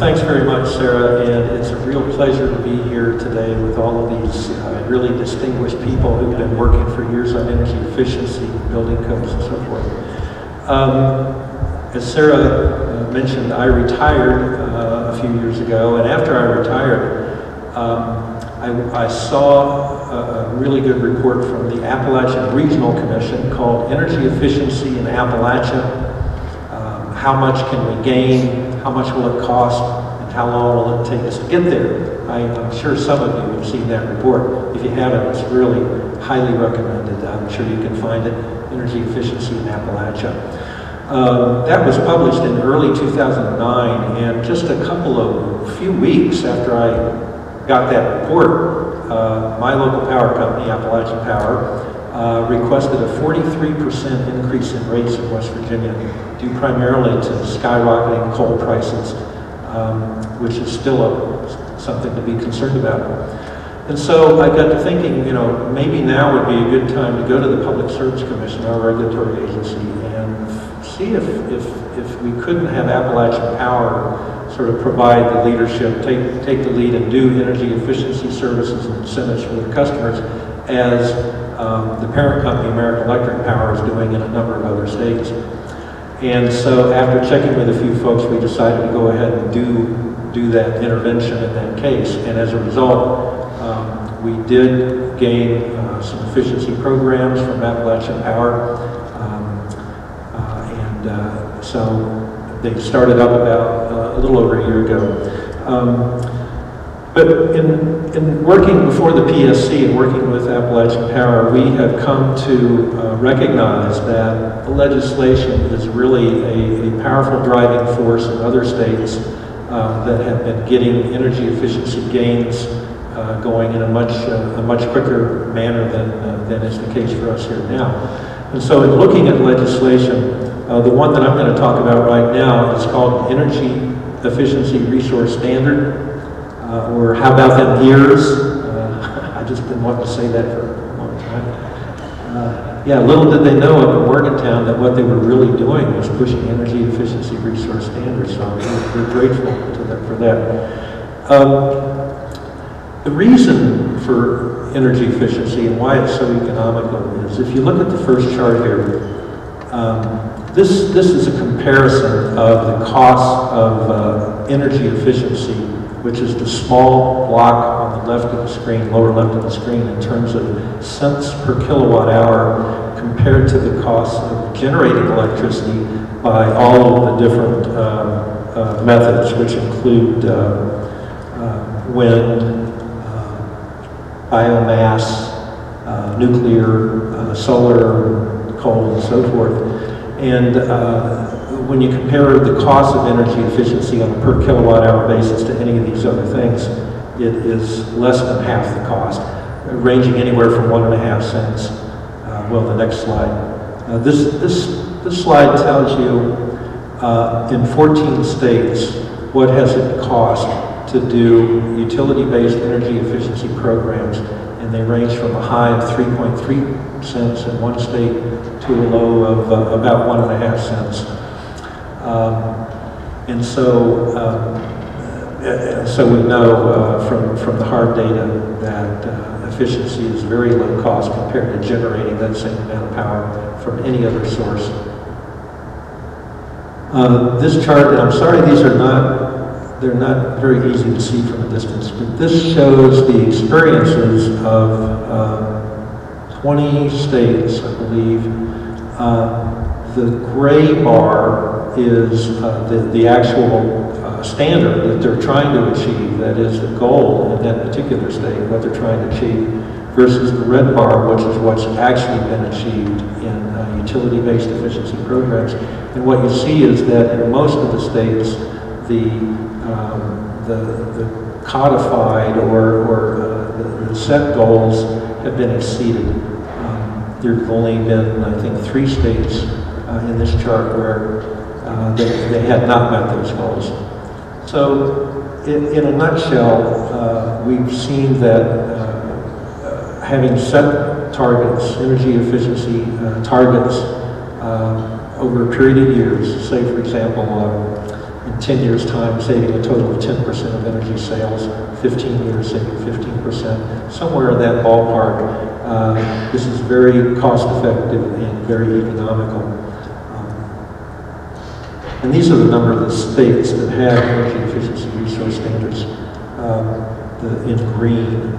Thanks very much, Sarah, and it's a real pleasure to be here today with all of these really distinguished people who've been working for years on energy efficiency, building codes, and so forth. As Sarah mentioned, I retired a few years ago, and after I retired, I saw a really good report from the Appalachian Regional Commission called Energy Efficiency in Appalachia. How much can we gain? How much will it cost? And how long will it take us to get there? I'm sure some of you have seen that report. If you haven't, it's really highly recommended. I'm sure you can find it, Energy Efficiency in Appalachia. That was published in early 2009, and just a few weeks after I got that report, my local power company, Appalachian Power, requested a 43% increase in rates in West Virginia, due primarily to skyrocketing coal prices, which is still something to be concerned about. And so I got to thinking, you know, maybe now would be a good time to go to the Public Service Commission, our regulatory agency, and see if we couldn't have Appalachian Power sort of provide the leadership, take the lead and do energy efficiency services and incentives for their customers, as the parent company, American Electric Power, is doing in a number of other states. And so after checking with a few folks, we decided to go ahead and do that intervention in that case. And as a result, we did gain some efficiency programs from Appalachian Power. So they started up about a little over a year ago. But in working before the PSC and working with Appalachian Power, we have come to recognize that the legislation is really a powerful driving force in other states that have been getting energy efficiency gains going in a much quicker manner than is the case for us here now. And so in looking at legislation, the one that I'm going to talk about right now is called Energy Efficiency Resource Standard. Or how about them ears? I've just been wanting to say that for a long time. Yeah, little did they know up in Morgantown that what they were really doing was pushing energy efficiency resource standards, so we're grateful to them for that. The reason for energy efficiency and why it's so economical is, if you look at the first chart here, this is a comparison of the cost of energy efficiency, which is the small block on the left of the screen, lower left of the screen, in terms of cents per kilowatt hour compared to the cost of generating electricity by all of the different methods, which include wind, biomass, nuclear, solar, coal, and so forth. And when you compare the cost of energy efficiency on a per kilowatt hour basis to any of these other things, it is less than half the cost, ranging anywhere from 1.5 cents. Well, the next slide. This slide tells you in 14 states what has it cost to do utility-based energy efficiency programs, and they range from a high of 3.3 cents in one state to a low of about 1.5 cents. And so we know from the hard data that efficiency is very low cost compared to generating that same amount of power from any other source. This chart, and I'm sorry they're not very easy to see from a distance, but this shows the experiences of 20 states, I believe. The gray bar is the actual standard that they're trying to achieve, that is the goal in that particular state, what they're trying to achieve, versus the red bar, which is what's actually been achieved in utility-based efficiency programs. And what you see is that in most of the states, the codified or the set goals have been exceeded. There have only been, I think, 3 states in this chart where they had not met those goals. So in a nutshell, we've seen that having set targets, energy efficiency targets over a period of years, say for example, in 10 years' time saving a total of 10% of energy sales, 15 years saving 15%, somewhere in that ballpark. This is very cost-effective and very economical. And these are the number of the states that have energy efficiency resource standards in green.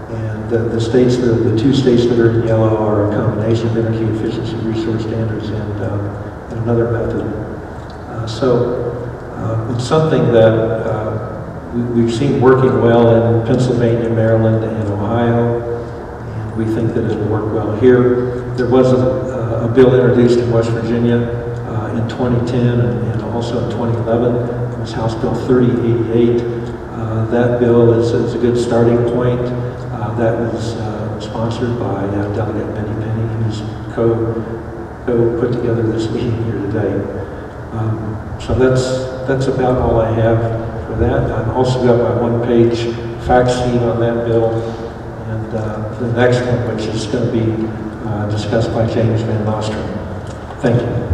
And the states, the two states that are in yellow are a combination of energy efficiency resource standards and another method. It's something that we've seen working well in Pennsylvania, Maryland, and Ohio, and we think that it'll work well here. There was a bill introduced in West Virginia in 2010 and also in 2011. It was House Bill 3088. That bill is a good starting point. That was sponsored by Delegate Benny Penny, who's co-put together this meeting here today. So that's about all I have for that. I've also got my one-page fact sheet on that bill, and the next one, which is going to be discussed by James Van Nostrum. Thank you.